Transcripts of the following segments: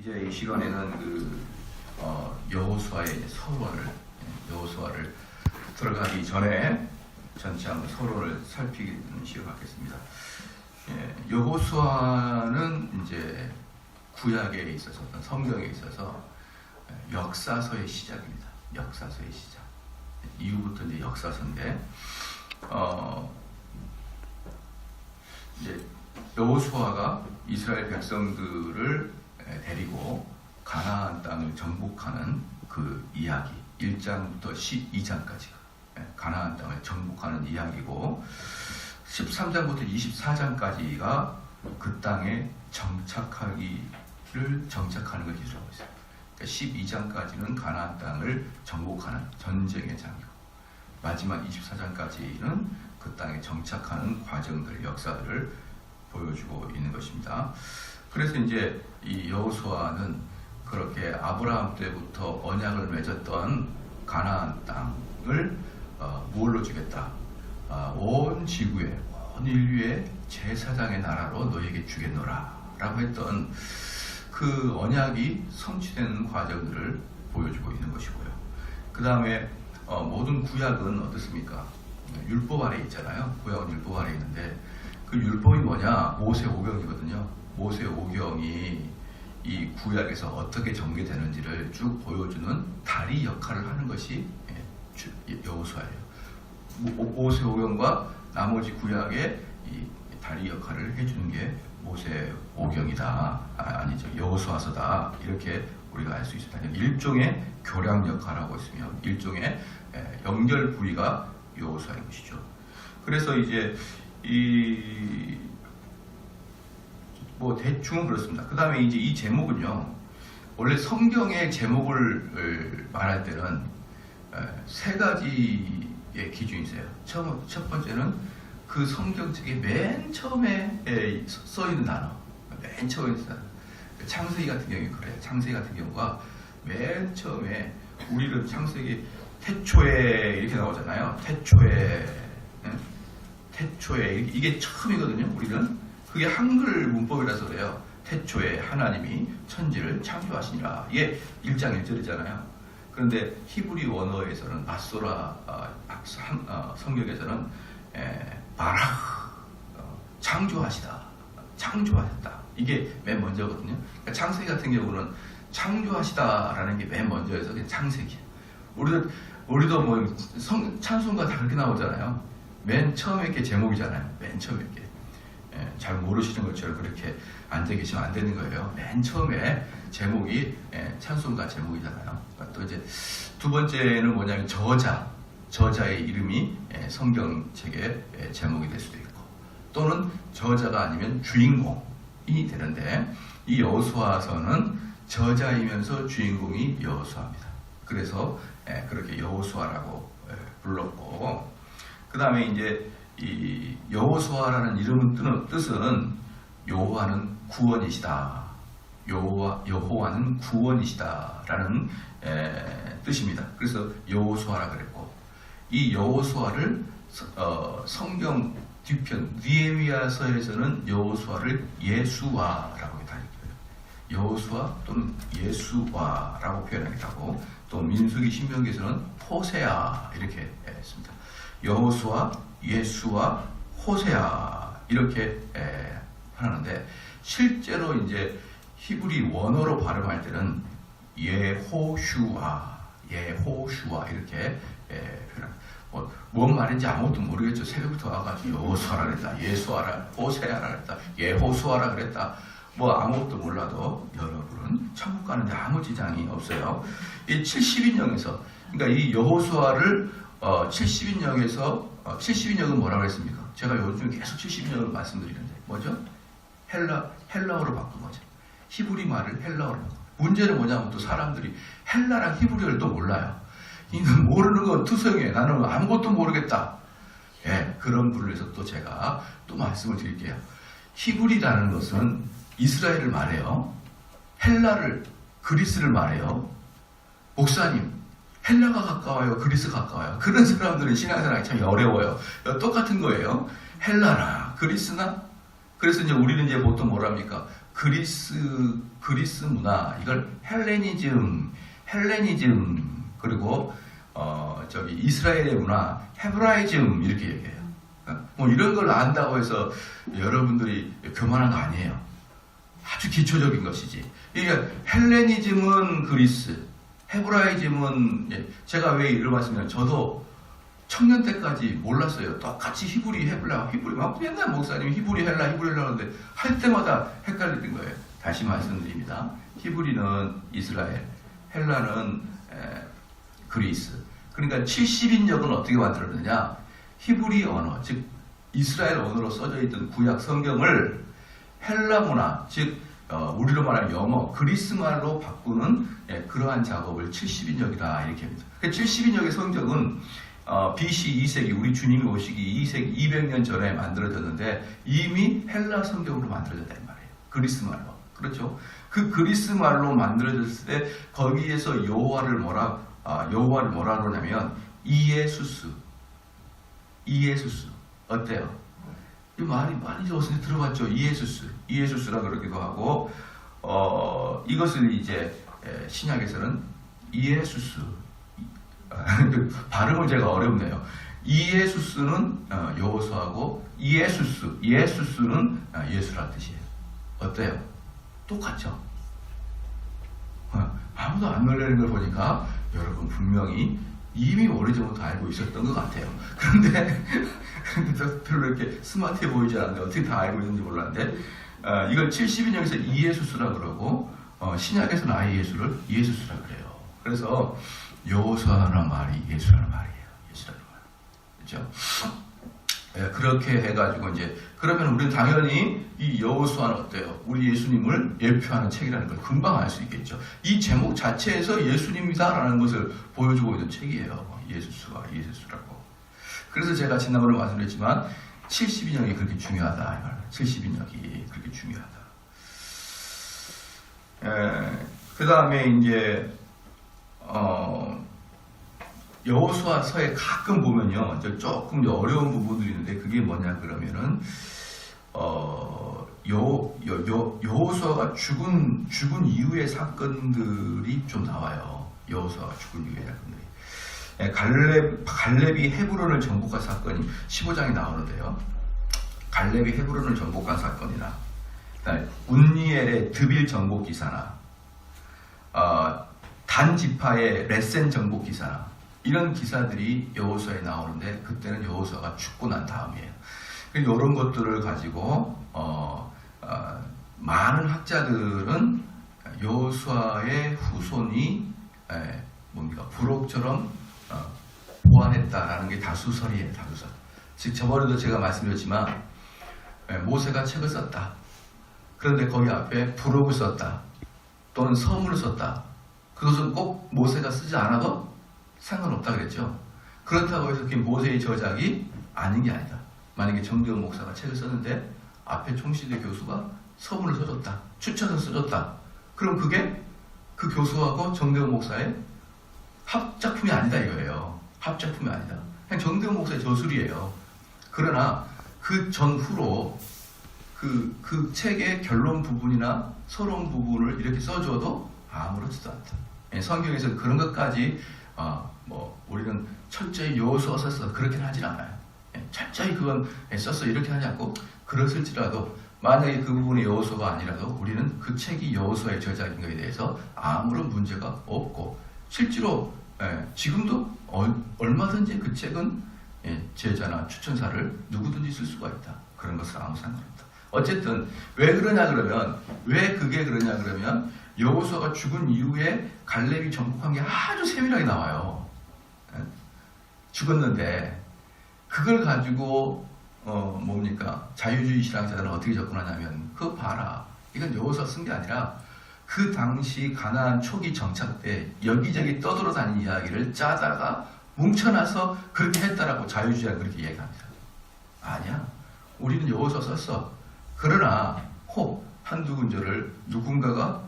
이제 이 시간에는 여호수아의 여호수아를 들어가기 전에 전체 한번 서론을 살피는 시간 갖겠습니다. 여호수아는 이제 구약에 있어서 성경에 있어서 역사서의 시작입니다. 역사서의 시작. 이후부터 이제 역사서인데 이제 여호수아가 이스라엘 백성들을 데리고 가나안 땅을 정복하는 그 이야기 1장부터 12장까지가 가나안 땅을 정복하는 이야기고 13장부터 24장까지가 그 땅에 정착하는 걸 기술하고 있어요. 그러니까 12장까지는 가나안 땅을 정복하는 전쟁의 장이고 마지막 24장까지는 그 땅에 정착하는 과정들, 역사들을 보여주고 있는 것입니다. 그래서 이제 이 여호수아는 그렇게 아브라함 때부터 언약을 맺었던 가나안 땅을 뭘로 주겠다? 온 지구에, 온 인류의 제사장의 나라로 너에게 주겠노라 라고 했던 그 언약이 성취되는 과정들을 보여주고 있는 것이고요. 그 다음에 모든 구약은 어떻습니까? 율법 아래 있잖아요. 구약은 율법 아래 있는데 그 율법이 뭐냐? 모세 오경이거든요. 모세 오경이 이 구약에서 어떻게 전개되는지를 쭉 보여주는 다리 역할을 하는 것이 여호수아예요. 모세 오경과 나머지 구약의 이 다리 역할을 해주는 게 모세 오경이다. 아니죠. 여호수아서다. 이렇게 우리가 알 수 있습니다. 일종의 교량 역할을 하고 있으며 일종의 연결 부위가 여호수아인 것이죠. 그래서 이제 대충은 그렇습니다. 그 다음에 이제 이 제목은요, 원래 성경의 제목을 말할 때는 세 가지의 기준이 있어요. 첫 번째는 그 성경책의 맨 처음에 써 있는 단어, 맨 처음에 있는 단어. 창세기 같은 경우에 그래요. 창세기 같은 경우가 맨 처음에 우리는 창세기 태초에 이렇게 나오잖아요. 태초에 이게 처음이거든요. 우리는 그게 한글 문법이라서 그래요. 태초에 하나님이 천지를 창조하시니라. 이게 1장 1절이잖아요. 그런데 히브리 원어에서는 마소라 성경에서는 바라 창조하셨다. 이게 맨 먼저거든요. 그러니까 창세기 같은 경우는 창조하시다라는 게 맨 먼저여서 그냥 창세기야. 우리도 뭐 찬송가 다 그렇게 나오잖아요. 맨 처음에 이렇게 제목이잖아요. 맨 처음에 이렇게. 잘 모르시는 것처럼 그렇게 앉아 계시면 안 되는 거예요. 맨 처음에 제목이 찬송가 제목이잖아요. 또 이제 두 번째는 뭐냐면 저자의 이름이 성경책의 제목이 될 수도 있고, 또는 저자가 아니면 주인공이 되는데, 이 여호수아서는 저자이면서 주인공이 여호수아입니다. 그래서 그렇게 여호수아라고 불렀고, 그 다음에 이제 이 여호수아라는 이름은 뜻은 여호와는 구원이시다. 여호와는 구원이시다라는 뜻입니다. 그래서 여호수아라 그랬고, 이 여호수아를 성경 뒤편 느헤미야서에서는 여호수아를 예수와라고 표현해요. 여호수아 또는 예수와라고 표현하기도 하고, 또 민수기 신명기에서는 호세아 이렇게 했습니다. 여호수아, 예수와 호세아 이렇게 하는데, 실제로 이제 히브리 원어로 발음할 때는 예호슈아 이렇게 표현합니다. 뭔 말인지 아무것도 모르겠죠. 새벽부터 와가지고 여호수아라 그랬다, 예수아라, 호세아라 그랬다, 예호수아라 그랬다. 뭐 아무것도 몰라도 여러분은 천국 가는데 아무 지장이 없어요. 이 70인역에서, 그러니까 이 여호수아를 70인역에서 70인역은 뭐라고 했습니까? 제가 요즘 계속 70인역을 말씀드리는데 뭐죠? 헬라어로 바꾼 거죠. 히브리 말을 헬라어로 바꾼. 문제는 뭐냐면 또 사람들이 헬라랑 히브리어를 또 몰라요. 이는 모르는 건 투성이에요. 나는 아무것도 모르겠다. 그런 분에서 또 제가 또 말씀을 드릴게요. 히브리라는 것은 이스라엘을 말해요. 그리스를 말해요. 목사님, 헬라가 가까워요? 그리스가 가까워요? 그런 사람들은 신앙생활이 참 어려워요. 똑같은 거예요. 헬라나 그리스나? 그래서 이제 우리는 이제 보통 뭐랍니까? 그리스 문화, 이걸 헬레니즘 그리고 이스라엘의 문화 헤브라이즘 이렇게 얘기해요. 뭐 이런 걸 안다고 해서 여러분들이 교만한 거 아니에요. 아주 기초적인 것이지. 이게 헬레니즘은 그리스, 헤브라이즘은 제가 왜 이런 말씀이냐면 저도 청년 때까지 몰랐어요. 똑같이 히브리 막 옛날 목사님 히브리 헬라 하는데 할 때마다 헷갈리는 거예요. 다시 말씀드립니다. 히브리는 이스라엘, 헬라는 그리스. 그러니까 70인역은 어떻게 만들었느냐? 히브리 언어, 즉 이스라엘 언어로 써져 있던 구약 성경을 헬라 문화, 즉 우리로 말하면 영어, 그리스 말로 바꾸는 그러한 작업을 70인역이다 이렇게 합니다. 70인역의 성경은 BC 2세기, 우리 주님이 오시기 2세기 200년 전에 만들어졌는데 이미 헬라 성경으로 만들어졌단 말이에요. 그리스 말로. 그렇죠? 그 그리스 말로 만들어졌을 때 거기에서 여호와를 뭐라 그러냐면 이에수스. 어때요? 이 말이 많이 어디서 들어봤죠? 이에수스라 그러기도 하고 이것을 이제 신약에서는 이에수스 발음은 제가 어렵네요. 이에수스는 여호수아고 예수스는 예수란 뜻이에요. 어때요? 똑같죠? 아무도 안 놀라는 걸 보니까 여러분 분명히 이미 오래전부터 알고 있었던 것 같아요. 그런데 별로 이렇게 스마트해 보이지 않는데 어떻게 다 알고 있는지 몰랐는데 이걸 70인역에서 이예수스라 그러고 신약에서는 아예 예수를 이예수스라 그래요. 그래서 여호수아라는 말이 예수라는 말이에요. 예수라는 말. 그렇죠? 그렇게 해가지고 이제 그러면 우리는 당연히 이 여호수아는 어때요? 우리 예수님을 예표하는 책이라는 걸 금방 알 수 있겠죠. 이 제목 자체에서 예수님이다라는 것을 보여주고 있는 책이에요. 예수라고. 그래서 제가 지난번에 말씀드렸지만 70인역이 그렇게 중요하다. 70인역이 그렇게 중요하다. 그 다음에 이제 여호수아서에 가끔 보면요, 조금 어려운 부분들이 있는데 그게 뭐냐 그러면은 여호수아가 죽은 이후의 사건들이 좀 나와요. 여호수아가 죽은 이후의 사건들이. 갈렙이 헤브론을 정복한 사건이 15장에 나오는데요. 갈렙이 헤브론을 정복한 사건이나 운니엘의 드빌 정복 기사나 단 지파의 레센 정복 기사나 이런 기사들이 여호수아에 나오는데 그때는 여호수아가 죽고 난 다음이에요. 이런 것들을 가지고 많은 학자들은 여호수아의 후손이 부록처럼 보완했다라는 게 다수설이에요. 다수설. 즉 저번에도 제가 말씀드렸지만 모세가 책을 썼다. 그런데 거기 앞에 부록을 썼다. 또는 서문을 썼다. 그것은 꼭 모세가 쓰지 않아도 상관없다 그랬죠. 그렇다고 해서 그게 모세의 저작이 아닌 게 아니다. 만약에 정대원 목사가 책을 썼는데 앞에 총시대 교수가 서문을 써줬다. 추천을 써줬다. 그럼 그게 그 교수하고 정대원 목사의 합작품이 아니다 이거예요. 합작품이 아니다. 그냥 정대원 목사의 저술이에요. 그러나 그 전후로 그 책의 결론 부분이나 서론 부분을 이렇게 써줘도 아무렇지도 않다. 성경에서 그런 것까지 우리는 철저히 여호수아 썼어 그렇게는 하진 않아요. 철저히 그건 썼어 이렇게 하지 않고 그랬을지라도 만약에 그 부분이 여호수아가 아니라도 우리는 그 책이 여호수아의 저작인 것에 대해서 아무런 문제가 없고 실제로 지금도 얼마든지 그 책은 제자나 추천사를 누구든지 쓸 수가 있다. 그런 것은 아무 상관없다. 어쨌든 왜 그러냐 그러면 여호수아가 죽은 이후에 갈렙이 정복한 게 아주 세밀하게 나와요. 죽었는데 그걸 가지고 자유주의 신학자들은 어떻게 접근하냐면 그거 봐라. 이건 여호수아 쓴 게 아니라 그 당시 가나안 초기 정착 때 여기저기 떠돌아다니는 이야기를 짜다가 뭉쳐놔서 그렇게 했다라고 자유주의가 그렇게 얘기합니다. 아니야. 우리는 여호수아 썼어. 그러나 혹 한두 군절을 누군가가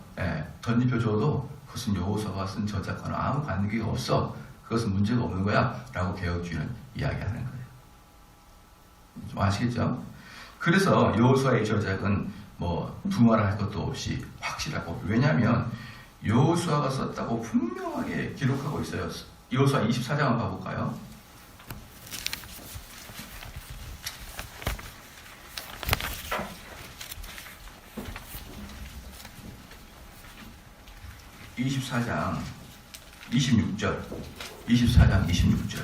덧입혀줘도 그것은 여호수아가 쓴 저작과는 아무 관계가 없어. 그것은 문제가 없는 거야. 라고 개혁주의는 이야기하는 거예요. 좀 아시겠죠? 그래서 여호수아의 저작은 뭐 두말할 것도 없이 확실하고, 왜냐하면 여호수아가 썼다고 분명하게 기록하고 있어요. 여호수아 24장 한번 봐볼까요? (24장) 26절, 24장 26절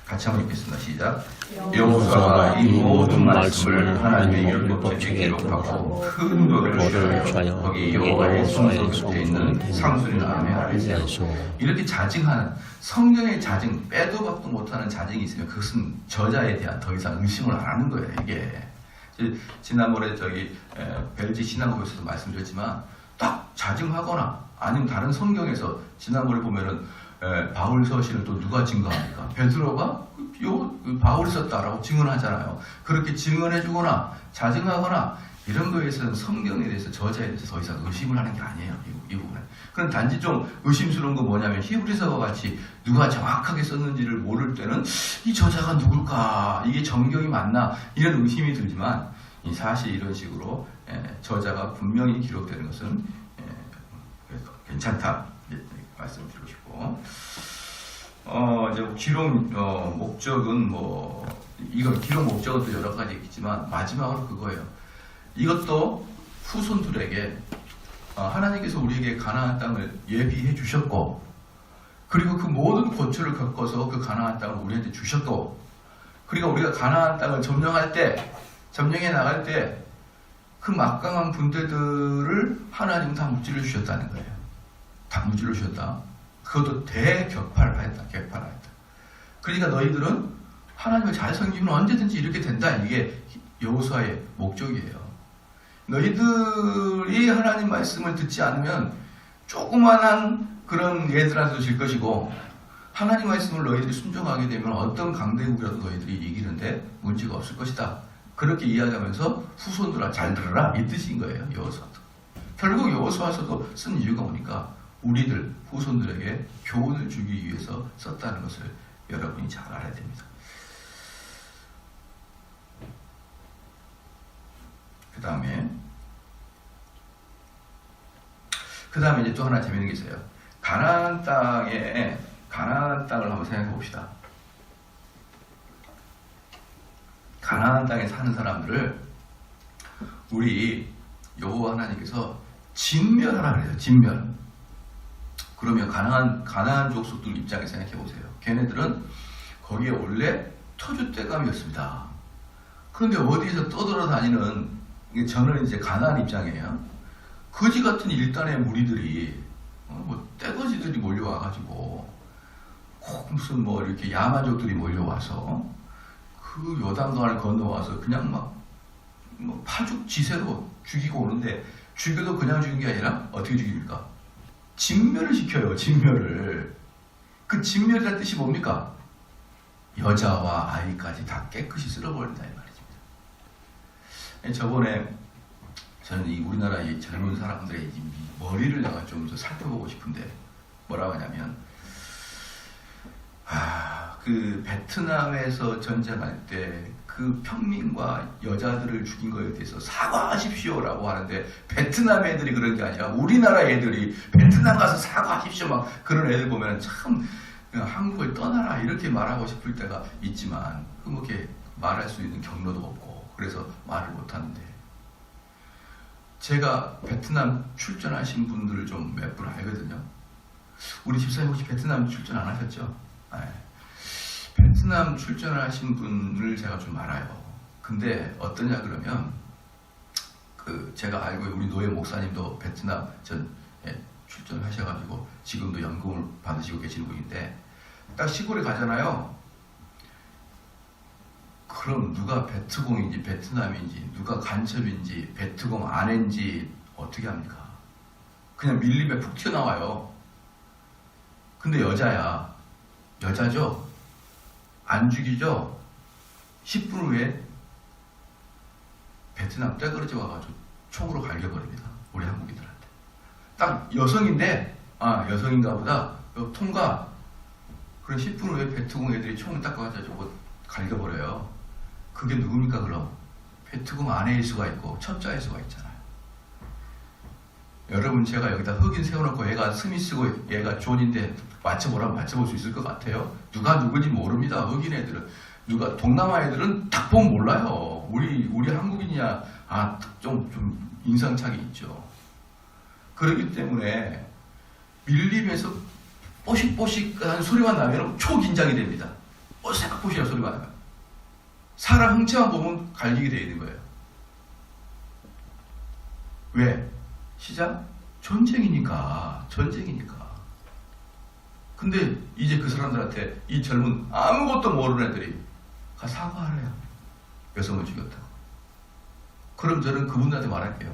같이 한번 읽겠습니다. 시작. 여호수아가 이 모든 말씀을 하나님의 율법책에 기록하고 큰 돌을 쥐어 거기 여호와의 손으로 곁에 있는 상수리 나무에 아래서 이렇게 자증하는, 성경의 자증, 빼도 박도 못하는 자증이 있으면 그것은 저자에 대한 더 이상 의심을 안 하는 거예요. 이게 지난번에 벨지 신앙고에서도 말씀드렸지만, 딱 자증하거나 아니면 다른 성경에서 지난번에 보면은 바울 서신을 또 누가 증거합니까? 베드로가 바울이 썼다라고 증언하잖아요. 그렇게 증언해주거나 자증하거나 이런 거에서는 성경에 대해서, 저자에 대해서 더 이상 의심을 하는 게 아니에요. 이 부분은. 그럼 단지 좀 의심스러운 건 뭐냐면, 히브리서와 같이 누가 정확하게 썼는지를 모를 때는 이 저자가 누굴까? 이게 정경이 맞나? 이런 의심이 들지만, 사실 이런 식으로 저자가 분명히 기록되는 것은 괜찮다 말씀드리고 싶고, 이제 기록 목적은 이건 기록 목적은 또 여러 가지 있지만 마지막으로 그거예요. 이것도 후손들에게 하나님께서 우리에게 가나안 땅을 예비해 주셨고, 그리고 그 모든 고초를 겪어서 그 가나안 땅을 우리한테 주셨고, 그리고 우리가 가나안 땅을 점령해 나갈 때 그 막강한 군대들을 하나님은 다 무찔러 주셨다는 거예요. 다 무찔러 주셨다. 그것도 대격파하였다. 그러니까 너희들은 하나님을 잘 섬기면 언제든지 이렇게 된다. 이게 여호수아의 목적이에요. 너희들이 하나님 말씀을 듣지 않으면 조그만한 그런 애들한테도 질 것이고, 하나님 말씀을 너희들이 순종하게 되면 어떤 강대국이라도 너희들이 이기는데 문제가 없을 것이다. 그렇게 이야기하면서 후손들아 잘 들으라, 이 뜻인 거예요. 여호수아도. 결국 여호수아서도 쓴 이유가 뭐니까 우리들 후손들에게 교훈을 주기 위해서 썼다는 것을 여러분이 잘 알아야 됩니다. 그 다음에 이제 또 하나 재밌는 게 있어요. 가나안 땅을 한번 생각해 봅시다. 가나안 땅에 사는 사람들을 우리 여호와 하나님께서 진멸하라 그래요. 진멸. 그러면 가나안 족속들 입장에서 생각해 보세요. 걔네들은 거기에 원래 터줏대감이었습니다. 그런데 어디에서 떠돌아다니는, 저는 이제 가나안 입장이에요. 거지 같은 일단의 무리들이 떼거지들이 몰려와가지고 꼭 무슨 이렇게 야만족들이 몰려와서 그 요단강을 건너와서 그냥 막 파죽지세로 죽이고 오는데, 죽여도 그냥 죽인 게 아니라 어떻게 죽입니까? 진멸을 시켜요. 진멸을. 그 진멸이라는 뜻이 뭡니까? 여자와 아이까지 다 깨끗이 쓸어버린다 이 말이죠. 저번에 저는 이 우리나라 이 젊은 사람들의 이 머리를 내가 좀 더 살펴보고 싶은데, 뭐라고 하냐면, 그 베트남에서 전쟁할 때 그 평민과 여자들을 죽인 거에 대해서 사과하십시오라고 하는데, 베트남 애들이 그런 게 아니라 우리나라 애들이 베트남 가서 사과하십시오 막 그런 애들 보면 참 한국을 떠나라 이렇게 말하고 싶을 때가 있지만, 그렇게 말할 수 있는 경로도 없고 그래서 말을 못 하는데, 제가 베트남 출전하신 분들을 좀 몇 분 알거든요. 우리 집사님 혹시 베트남 출전 안 하셨죠? 네. 베트남 출전하신 분을 제가 좀 알아요. 근데 어떠냐 그러면, 제가 알고 우리 노예 목사님도 베트남 출전을 하셔가지고 지금도 연금을 받으시고 계시는 분인데, 딱 시골에 가잖아요. 그럼 누가 베트공인지 베트남인지, 누가 간첩인지 베트공 아내인지 어떻게 합니까? 그냥 밀림에 푹 튀어나와요. 근데 여자죠? 안 죽이죠? 10분 후에 베트남 떼거리지 와가지고 총으로 갈겨버립니다. 우리 한국인들한테. 딱 여성인데, 여성인가 보다. 통과. 그럼 10분 후에 베트공 애들이 총을 딱 가가지고 갈겨버려요. 그게 누굽니까 그럼? 베트궁 아내일 수가 있고 첩자일 수가 있잖아요. 여러분 제가 여기다 흑인 세워놓고 얘가 스미스고 얘가 존인데 맞춰보라면 맞춰볼 수 있을 것 같아요? 누가 누군지 모릅니다. 흑인 애들은. 누가 동남아 애들은 딱 보면 몰라요. 우리 한국인이야 좀 인상착이 있죠. 그렇기 때문에 밀림에서 뽀식뽀식한 소리만 나면 초긴장이 됩니다. 새까뽀식한 소리만 나면 사람 형체만 보면 갈리게 되어 있는 거예요. 왜? 시작? 전쟁이니까. 근데 이제 그 사람들한테 이 젊은 아무것도 모르는 애들이 가 사과하래요. 여성을 죽였다고. 그럼 저는 그분들한테 말할게요.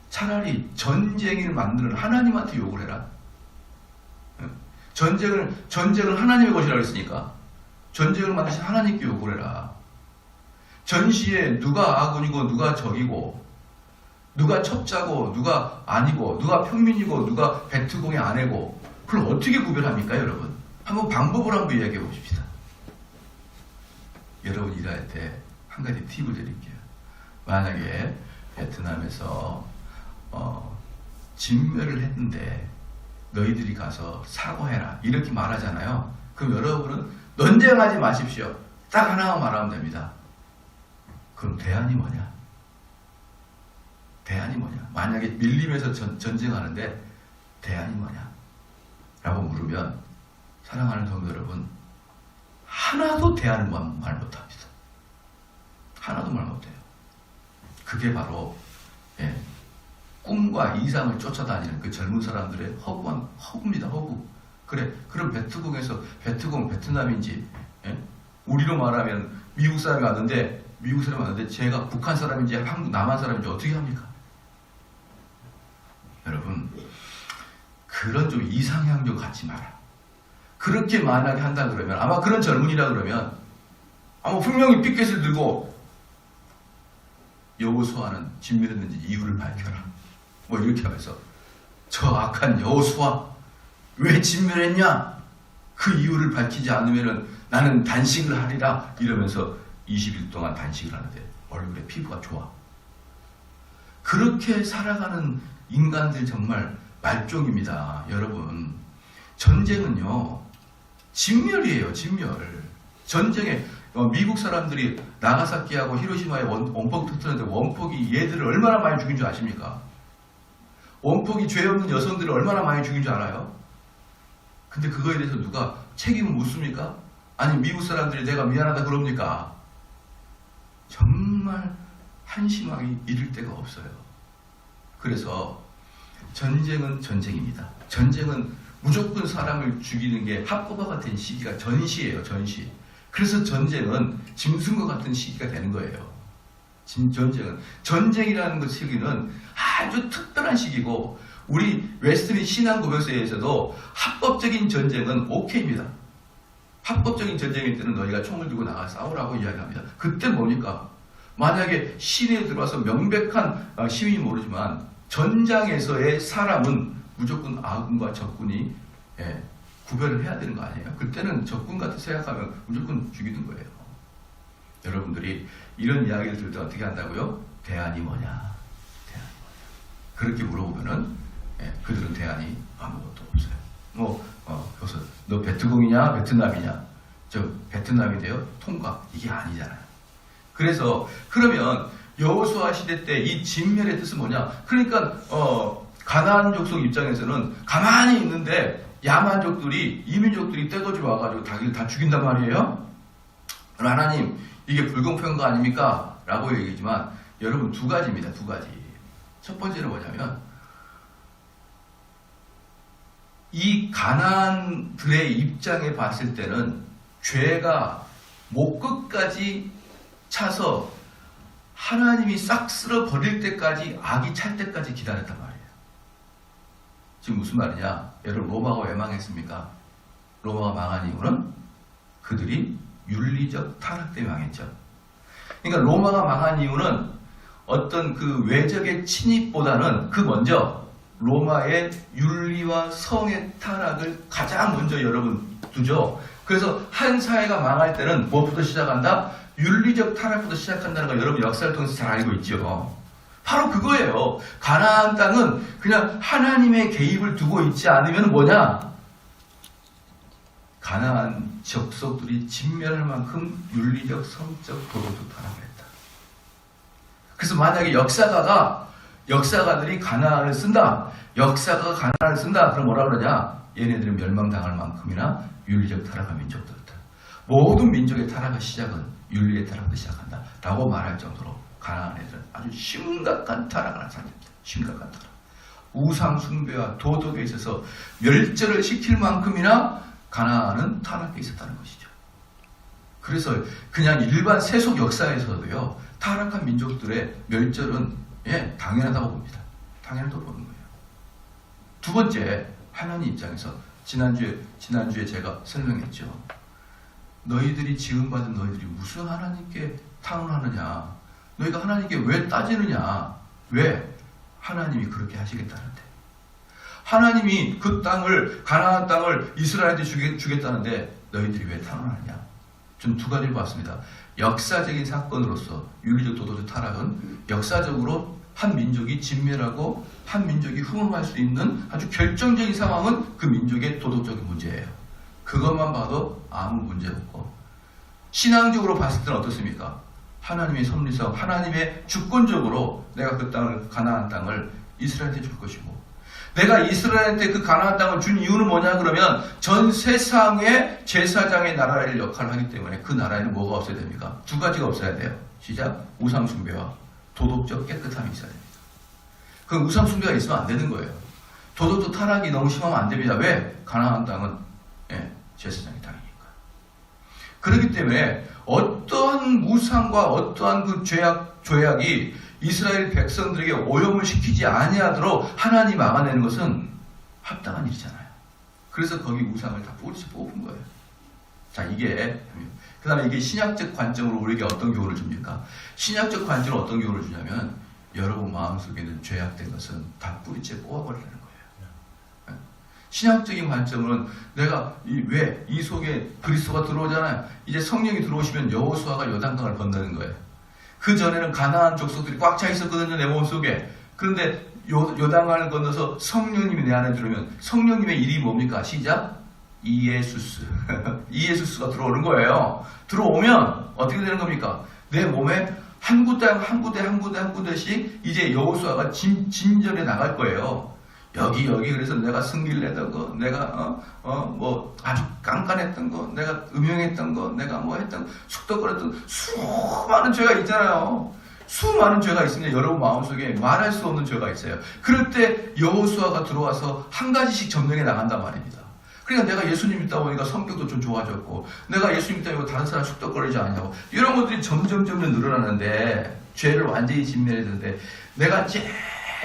차라리 전쟁을 만드는 하나님한테 욕을 해라. 전쟁은 하나님의 것이라고 했으니까 전쟁을 만드신 하나님께 욕을 해라. 전시에 누가 아군이고 누가 적이고 누가 첩자고 누가 아니고 누가 평민이고 누가 베트공의 아내고 그걸 어떻게 구별합니까 여러분? 한번 방법을 한번 이야기해 보십시다. 여러분 일할 때 한 가지 팁을 드릴게요. 만약에 베트남에서 진멸을 했는데 너희들이 가서 사과해라 이렇게 말하잖아요. 그럼 여러분은 논쟁하지 마십시오. 딱 하나만 말하면 됩니다. 그럼 대안이 뭐냐? 만약에 밀림에서 전쟁하는데 대안이 뭐냐? 라고 물으면 사랑하는 성도 여러분 하나도 대안을 말 못합니다. 하나도 말 못해요. 그게 바로 꿈과 이상을 쫓아다니는 그 젊은 사람들의 허구입니다. 허구. 그래, 그럼 베트남인지 우리로 말하면 미국 사람이 왔는데 제가 북한 사람인지 한국 남한 사람인지 어떻게 합니까? 여러분 그런 좀 이상향 좀 갖지 마라. 그렇게 만약에 한다 그러면 아마 그런 젊은이라 그러면 아마 분명히 피켓을 들고 여호수아는 진멸했는지 이유를 밝혀라. 뭐 이렇게 하면서 저 악한 여호수아 왜 진멸했냐? 그 이유를 밝히지 않으면 나는 단식을 하리라 이러면서 20일 동안 단식을 하는데 얼굴에 피부가 좋아. 그렇게 살아가는 인간들 정말 말종입니다. 여러분 전쟁은요 진멸이에요. 진멸. 전쟁에 미국 사람들이 나가사키하고 히로시마에 원폭 터뜨렸는데 원폭이 얘들을 얼마나 많이 죽인 줄 아십니까? 원폭이 죄 없는 여성들을 얼마나 많이 죽인 줄 알아요? 근데 그거에 대해서 누가 책임을 묻습니까? 아니 미국 사람들이 내가 미안하다 그럽니까? 정말 한심하기 이를 데가 없어요. 그래서 전쟁은 전쟁입니다. 전쟁은 무조건 사람을 죽이는 게 합법화가 된 시기가 전시예요. 전시. 그래서 전쟁은 짐승과 같은 시기가 되는 거예요. 전쟁이라는 그 시기는 아주 특별한 시기고 우리 웨스트리 신앙 고백서에서도 합법적인 전쟁은 오케이입니다. 합법적인 전쟁일 때는 너희가 총을 들고 나가 싸우라고 이야기합니다. 그때 뭡니까? 만약에 시내에 들어와서 명백한 시민이 모르지만 전장에서의 사람은 무조건 아군과 적군이 구별을 해야 되는 거 아니에요? 그때는 적군 같이 생각하면 무조건 죽이는 거예요. 여러분들이 이런 이야기를 들을 때 어떻게 한다고요? 대안이 뭐냐? 그렇게 물어보면은 그들은 대안이 아무것도 없어요. 그래서 너 베트공이냐 베트남이냐? 저 베트남이 돼요? 통과 이게 아니잖아요. 그래서 그러면 여호수아 시대 때 이 진멸의 뜻은 뭐냐? 그러니까 가나안 족속 입장에서는 가만히 있는데 야만족들이 이민족들이 떼거지로 와가지고 자기를 다 죽인단 말이에요. 하나님 이게 불공평한 거 아닙니까? 라고 얘기했지만 여러분 두 가지입니다. 두 가지. 첫 번째는 뭐냐면 이 가나안들의 입장에 봤을 때는 죄가 목끝까지 차서 하나님이 싹 쓸어 버릴 때까지 악이 찰 때까지 기다렸단 말이에요. 지금 무슨 말이냐? 여러분 로마가 왜 망했습니까? 로마가 망한 이유는 그들이 윤리적 타락 때문에 망했죠. 그러니까 로마가 망한 이유는 어떤 그 외적의 침입보다는 그 먼저 로마의 윤리와 성의 타락을 가장 먼저 여러분 두죠. 그래서 한 사회가 망할 때는 무엇부터 시작한다? 윤리적 타락부터 시작한다는 걸 여러분 역사를 통해서 잘 알고 있죠. 바로 그거예요. 가나안 땅은 그냥 하나님의 개입을 두고 있지 않으면 뭐냐? 가나안 족속들이 진멸할 만큼 윤리적, 성적, 도덕적 타락을 했다. 그래서 만약에 역사가들이 가나안을 쓴다. 역사가 가나안을 쓴다. 그럼 뭐라 그러냐? 얘네들은 멸망당할 만큼이나 윤리적 타락한 민족들이다. 모든 민족의 타락의 시작은 윤리의 타락부터 시작한다. 라고 말할 정도로 가나안 애들은 아주 심각한 타락을 한 사람입니다. 심각한 타락. 우상 숭배와 도덕에 있어서 멸절을 시킬 만큼이나 가나안은 타락해 있었다는 것이죠. 그래서 그냥 일반 세속 역사에서도요. 타락한 민족들의 멸절은 당연하다고 봅니다. 당연하다고 보는 거예요. 두 번째, 하나님 입장에서 지난주에 제가 설명했죠. 너희들이 지음받은 너희들이 무슨 하나님께 탄원하느냐. 너희가 하나님께 왜 따지느냐. 왜? 하나님이 그렇게 하시겠다는데. 하나님이 그 땅을, 가나안 땅을 이스라엘한테 주겠다는데 너희들이 왜 탄원하느냐. 전 두 가지를 봤습니다. 역사적인 사건으로서 윤리적 도덕적 타락은 역사적으로 한 민족이 진멸하고 한 민족이 흠업할 수 있는 아주 결정적인 상황은 그 민족의 도덕적인 문제예요. 그것만 봐도 아무 문제 없고, 신앙적으로 봤을 때는 어떻습니까? 하나님의 섭리성, 하나님의 주권적으로 내가 그 땅을, 가나안 땅을 이스라엘한테 줄 것이고, 내가 이스라엘한테 그 가나안 땅을 준 이유는 뭐냐 그러면 전 세상의 제사장의 나라를 역할을 하기 때문에 그 나라에는 뭐가 없어야 됩니까? 두 가지가 없어야 돼요. 시작. 우상 숭배와 도덕적 깨끗함이 있어야 됩니다. 그 우상 숭배가 있으면 안 되는 거예요. 도덕적 타락이 너무 심하면 안 됩니다. 왜? 가나안 땅은 제사장의 땅이니까. 그렇기 때문에 어떠한 우상과 어떠한 그 죄악이 이스라엘 백성들에게 오염을 시키지 아니하도록 하나님이 막아내는 것은 합당한 일이잖아요. 그래서 거기 우상을 다 뽑은 거예요. 자, 그 다음에 이게 신약적 관점으로 우리에게 어떤 교훈을 줍니까? 신약적 관점으로 어떤 교훈을 주냐면, 여러분 마음속에 있는 죄악된 것은 다 뿌리째 뽑아버리라는 거예요. 신약적인 관점은 내가 왜 이 속에 그리스도가 들어오잖아요. 이제 성령이 들어오시면 여호수아가 요단강을 건너는 거예요. 그 전에는 가나안 족속들이 꽉 차 있었거든요, 내 몸속에. 그런데 요단강을 건너서 성령님이 내 안에 들어오면 성령님의 일이 뭡니까? 시작. 이예수스가 들어오는 거예요. 들어오면 어떻게 되는 겁니까? 내 몸에 한 구대씩 이제 여호수아가 진전해 나갈 거예요. 여기 그래서 내가 승리를 했던 거, 내가 뭐 아주 깐깐했던 거, 내가 음행했던 거, 내가 뭐 했던 거, 숙덕거렸던 수많은 죄가 있잖아요. 수많은 죄가 있으면 여러분 마음속에 말할 수 없는 죄가 있어요. 그럴 때 여호수아가 들어와서 한 가지씩 점령해 나간단 말입니다. 그러니까 내가 예수님 믿다 보니까 성격도 좀 좋아졌고, 내가 예수님 믿다 보니까 다른 사람 숙덕거리지 않냐고, 이런 것들이 점점 늘어나는데, 죄를 완전히 진멸했는데, 내가 제일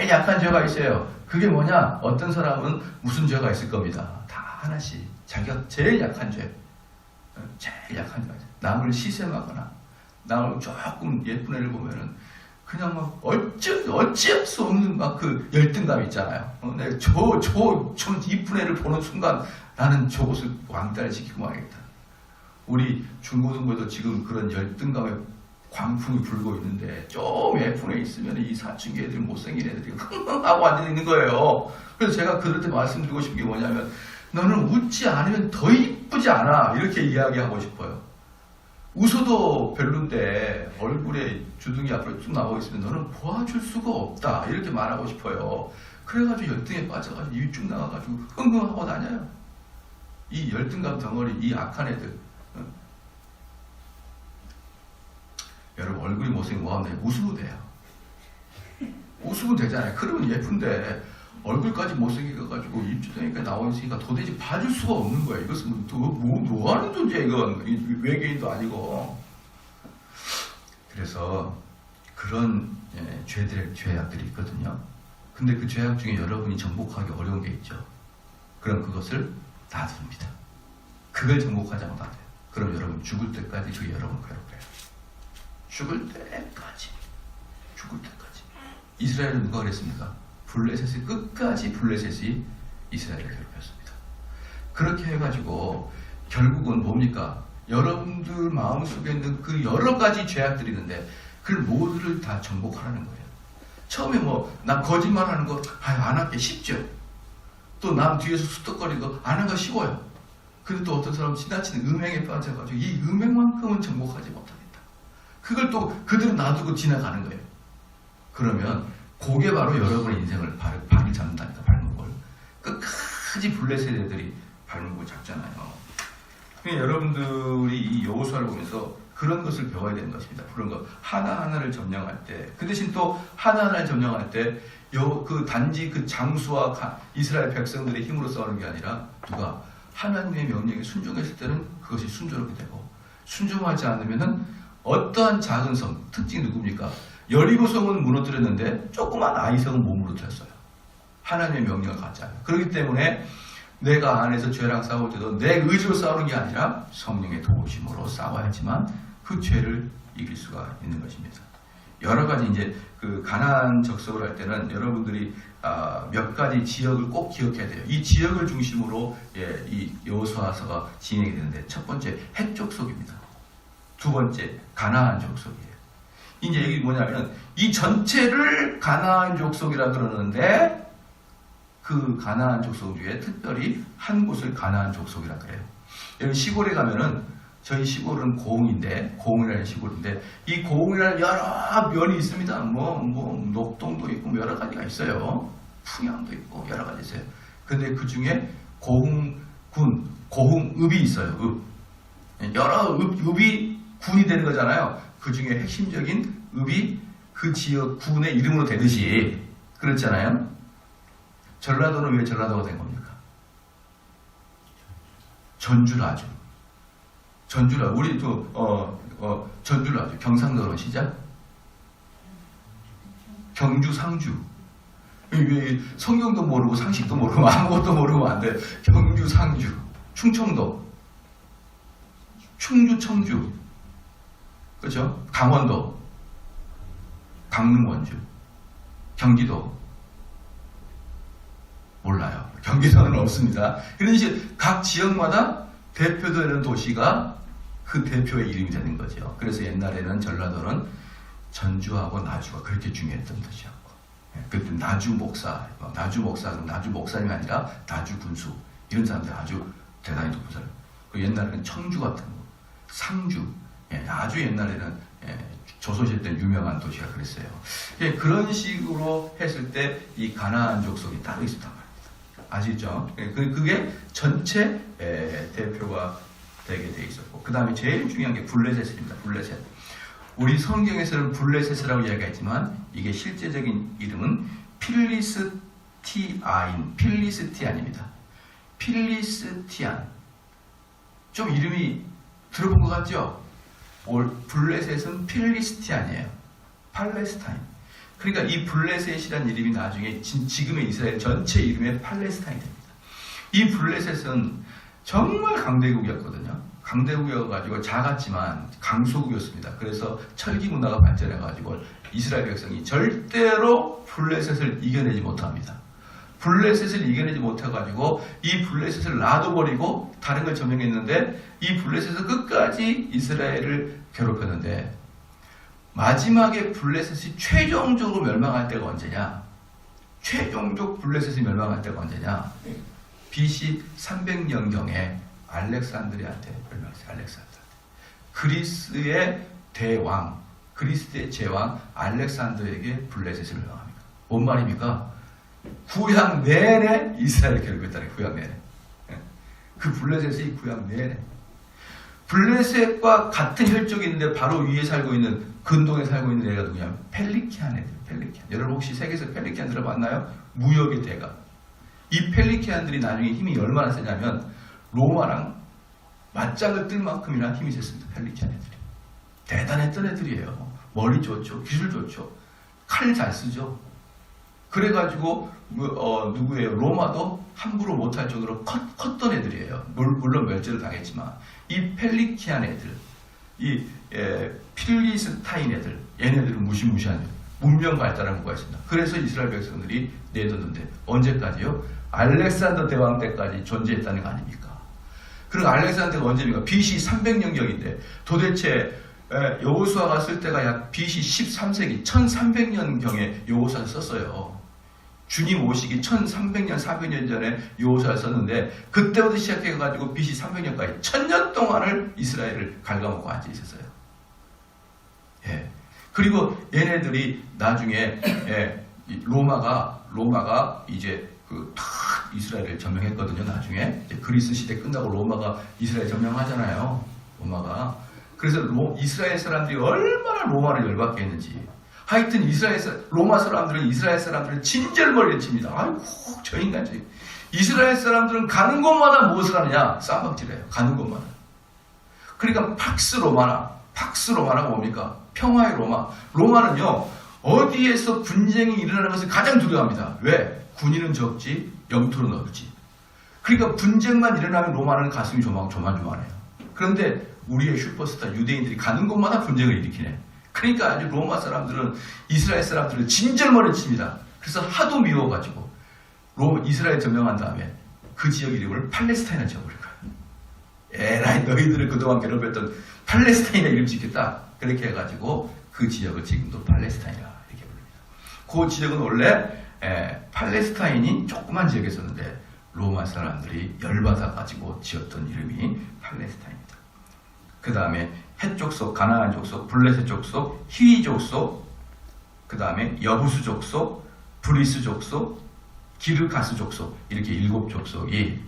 약한 죄가 있어요. 그게 뭐냐? 어떤 사람은 무슨 죄가 있을 겁니다. 다 하나씩. 자기가 제일 약한 죄. 남을 시샘하거나, 남을 조금 예쁜 애를 보면은, 그냥 막 어찌할 수 없는 막 그 열등감 있잖아요. 내가 좀 이쁜 애를 보는 순간 나는 저것을 왕따를 시키고 말겠다. 우리 중고등부에도 지금 그런 열등감의 광풍이 불고 있는데, 좀 예쁜 애 있으면 이 사춘기 애들이, 못생긴 애들이 흥흥하고 앉아 있는 거예요. 그래서 제가 그들한테 말씀드리고 싶은 게 뭐냐면, 너는 웃지 않으면 더 이쁘지 않아. 이렇게 이야기하고 싶어요. 웃어도 별론데 얼굴에 주둥이 앞으로 쭉 나오고 있으면 너는 보아줄 수가 없다. 이렇게 말하고 싶어요. 그래가지고 열등에 빠져가지고 입이 쭉 나가가지고 흥흥하고 다녀요. 이 열등감 덩어리, 이 악한 애들. 여러분 얼굴이 못생기면 뭐하면 돼요? 웃으면 돼요. 웃으면 되잖아요. 그러면 예쁜데 얼굴까지 못생겨가지고 입주장이니까 나와 있으니까 도대체 봐줄 수가 없는 거야. 이것은 뭐 하는 존재야, 이건. 외계인도 아니고. 그래서 그런 죄악들이 있거든요. 근데 그 죄악 중에 여러분이 정복하기 어려운 게 있죠. 그럼 그것을 놔둡니다. 그걸 정복하지 못하면 돼요. 그럼 여러분 죽을 때까지 그게 여러분 괴롭혀요. 죽을 때까지. 이스라엘은 누가 그랬습니까? 끝까지 블레셋이 이스라엘을 괴롭혔습니다. 그렇게 해가지고 결국은 뭡니까? 여러분들 마음속에 있는 그 여러 가지 죄악들이 있는데 그 모두를 다 정복하라는 거예요. 처음에 나 거짓말하는 거 안 할게 쉽죠. 또 남 뒤에서 수떡거리고 안 하는 거 쉬워요. 근데 또 어떤 사람은 지나치는 음행에 빠져가지고 이 음행만큼은 정복하지 못하겠다. 그걸 또 그대로 놔두고 지나가는 거예요. 그러면 그게 바로 여러분의 인생을 발을 잡는다니까, 발목을. 끝까지 블레셋 애들이 발목을 잡잖아요. 그러니까 여러분들이 이 여호수아를 보면서 그런 것을 배워야 되는 것입니다. 그런 거 하나하나를 점령할 때, 그 대신 또 하나하나를 점령할 때 단지 그 장수와 이스라엘 백성들의 힘으로 싸우는 게 아니라 누가 하나님의 명령에 순종했을 때는 그것이 순조롭게 되고, 순종하지 않으면은 어떠한 작은 성, 특징이 누굽니까? 여리고성은 무너뜨렸는데 조그만 아이성은 못 무너뜨렸어요. 하나님의 명령을 갖지 않아요. 그렇기 때문에 내가 안에서 죄랑 싸울 때도 내 의지로 싸우는 게 아니라 성령의 도우심으로 싸워야지만 그 죄를 이길 수가 있는 것입니다. 여러 가지 이제 그 가나안 적성을 할 때는 여러분들이 몇 가지 지역을 꼭 기억해야 돼요. 이 지역을 중심으로 이 여호수아서가 진행이 되는데, 첫 번째 헷 족속입니다. 두 번째 가나안 족속이에요. 이제 이게 뭐냐면 이 전체를 가나안 족속이라 그러는데 그 가나안 족속 중에 특별히 한 곳을 가나안 족속이라 그래요. 여기 시골에 가면은, 저희 시골은 고흥이라는 시골인데 이 고흥이라는 여러 면이 있습니다. 녹동도 있고 여러 가지가 있어요. 풍양도 있고 여러 가지 있어요. 근데 그 중에 고흥군, 고흥읍이 있어요. 읍. 여러 읍이 군이 되는 거잖아요. 그 중에 핵심적인 읍이 그 지역 군의 이름으로 되듯이 그렇잖아요. 전라도는 왜 전라도가 된 겁니까? 전주라주. 우리 또 전주라주. 경상도로 시작. 경주, 상주. 왜 성경도 모르고 상식도 모르고 아무것도 모르고 안 돼. 경주, 상주. 충청도. 충주, 청주. 그렇죠? 강원도. 강릉, 원주. 경기도. 몰라요. 경기도는 없습니다. 그래서 각 지역마다 대표되는 도시가 그 대표의 이름이 되는 거죠. 그래서 옛날에는 전라도는 전주하고 나주가 그렇게 중요했던 도시였고, 그때 나주 목사님이 아니라 나주 군수, 이런 사람들 아주 대단히 높은 사람. 옛날에는 청주 같은 거, 상주, 아주 옛날에는 조선시대 때 유명한 도시가 그랬어요. 그런 식으로 했을 때 이 가나안 족속이 따로 있었단 말이에요. 아시죠? 그게 전체 대표가 되게 돼 있었고, 그 다음에 제일 중요한 게 블레셋입니다. 블레셋. 우리 성경에서는 블레셋이라고 이야기했지만 이게 실제적인 이름은 필리스티안입니다. 필리스티안. 좀 이름이 들어본 것 같죠? 블레셋은 필리스티안이에요. 팔레스타인. 그러니까 이 블레셋이라는 이름이 나중에 지금의 이스라엘 전체 이름의 팔레스타인이 됩니다. 이 블레셋은 정말 강대국이었거든요. 강대국이어가지고 작았지만 강소국이었습니다. 그래서 철기 문화가 발전해가지고 이스라엘 백성이 절대로 블레셋을 이겨내지 못합니다. 블레셋을 이겨내지 못해가지고 이 블레셋을 놔둬버리고 다른 걸 점령했는데, 이 블레셋은 끝까지 이스라엘을 괴롭혔는데, 마지막에 블레셋이 최종적으로 멸망할 때가 언제냐? 최종적 블레셋이 멸망할 때가 언제냐? BC 300년경에 알렉산드리아한테 멸망했어요. 알렉산드리아. 그리스의 대왕, 그리스의 제왕 알렉산더에게 블레셋을 멸망합니다. 뭔 말입니까? 구약 내내 이스라엘을 괴롭혔다는 거예요. 구약 내내. 그 블레셋이 구약 내내. 블레셋과 같은 혈족이 있는데 바로 위에 살고 있는, 근동에 살고 있는 애가 누구냐면 펠리키안 애들. 펠리키안. 여러분 혹시 세계에서 펠리키안 들어봤나요? 무역의 대가. 이 펠리키안들이 나중에 힘이 얼마나 세냐면 로마랑 맞짱을 뜰 만큼이나 힘이 셌습니다. 펠리키안 애들이. 대단했던 애들이에요. 머리 좋죠. 기술 좋죠. 칼 잘 쓰죠. 그래가지고 누구예요? 로마도 함부로 못할 정도로 컸던 애들이에요. 물론 멸절을 당했지만 이 펠리키안 애들, 이 필리스타인 애들, 얘네들은 무시무시한 애들, 문명 발달한 국가가 있습니다. 그래서 이스라엘 백성들이 내뒀는데 언제까지요? 알렉산더 대왕 때까지 존재했다는 거 아닙니까? 그리고 알렉산더가 언제입니까? BC 300년경인데 도대체 여호수아가 쓸 때가 약 BC 13세기 1300년경에 여호수아를 썼어요. 주님 오시기 1300년 400년 전에 여호수아를 썼는데 그때부터 시작해가지고 BC 300년까지 1000년 동안을 이스라엘을 갉아먹고 앉아 있었어요. 예. 그리고 얘네들이 나중에 로마가 이제 다 이스라엘을 점령했거든요. 나중에 이제 그리스 시대 끝나고 로마가 이스라엘 점령하잖아요. 로마가. 그래서 이스라엘 사람들이 얼마나 로마를 열받게 했는지. 하여튼 로마 사람들은 이스라엘 사람들을 진절머리를 칩니다. 아이고 저 인간 저 이스라엘 사람들은 가는 곳마다 무엇을 하느냐? 쌈박질해요. 가는 곳마다. 그러니까 팍스 로마가 뭡니까? 평화의 로마. 로마는요 어디에서 분쟁이 일어나는 것을 가장 두려워합니다. 왜? 군인은 적지 영토는 넓지. 그러니까 분쟁만 일어나면 로마는 가슴이 조만조만해요. 그런데 우리의 슈퍼스타 유대인들이 가는 곳마다 분쟁을 일으키네. 그러니까 아주 로마 사람들은 이스라엘 사람들을 진절머리를 칩니다. 그래서 하도 미워가지고 이스라엘 점령한 다음에 그 지역 이름을 팔레스타인을 지어버릴 거예요. 에라이 너희들을 그동안 괴롭혔던 팔레스타인의 이름 짓겠다. 그렇게 해가지고 그 지역을 지금도 팔레스타인이라 이렇게 부릅니다. 그 지역은 원래 팔레스타인이 조그만 지역이었는데 로마 사람들이 열받아가지고 지었던 이름이 팔레스타인입니다. 그 다음에 헷 족속, 가나안 족속, 블레셋 족속, 히위 족속, 그 다음에 여부수 족속, 브리스 족속, 기르가스 족속 이렇게 일곱 족속이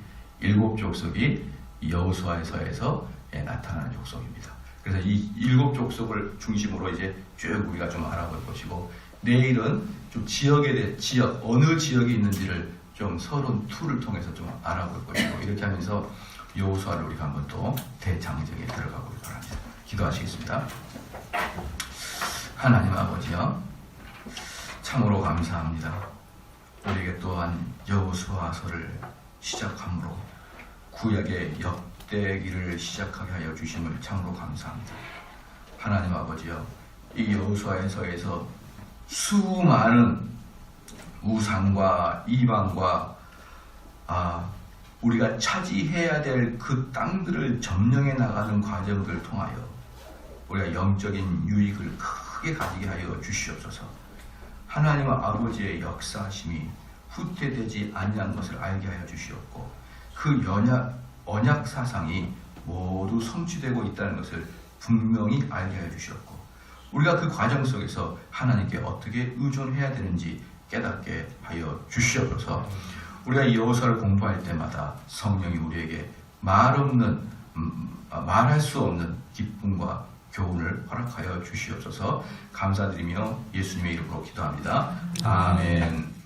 여호수아서에서 나타나는 족속입니다. 그래서 이 일곱 족속을 중심으로 이제 쭉 우리가 좀 알아볼 것이고 내일은 좀 지역 어느 지역이 있는지를 좀 서론 2를 통해서 좀 알아볼 것이고 이렇게 하면서 여호수아를 우리가 한번 또 대장정에 들어가 보기 바랍니다. 기도하시겠습니다. 하나님 아버지여 참으로 감사합니다. 우리에게 또한 여호수아서를 시작함으로 구약의 역대기를 시작하게 하여 주심을 참으로 감사합니다. 하나님 아버지여 이 여호수아서에서 수많은 우상과 이방과 우리가 차지해야 될 그 땅들을 점령해 나가는 과정들을 통하여 우리가 영적인 유익을 크게 가지게 하여 주시옵소서. 하나님 아버지의 역사하심이 후퇴되지 아니한 것을 알게 하여 주시옵고 그 언약 사상이 모두 성취되고 있다는 것을 분명히 알게 하여 주시옵고 우리가 그 과정 속에서 하나님께 어떻게 의존해야 되는지 깨닫게 하여 주시옵소서. 우리가 이 여호수아를 공부할 때마다 성령이 우리에게 말할 수 없는 기쁨과 교훈을 허락하여 주시옵소서. 감사드리며 예수님의 이름으로 기도합니다. 아멘.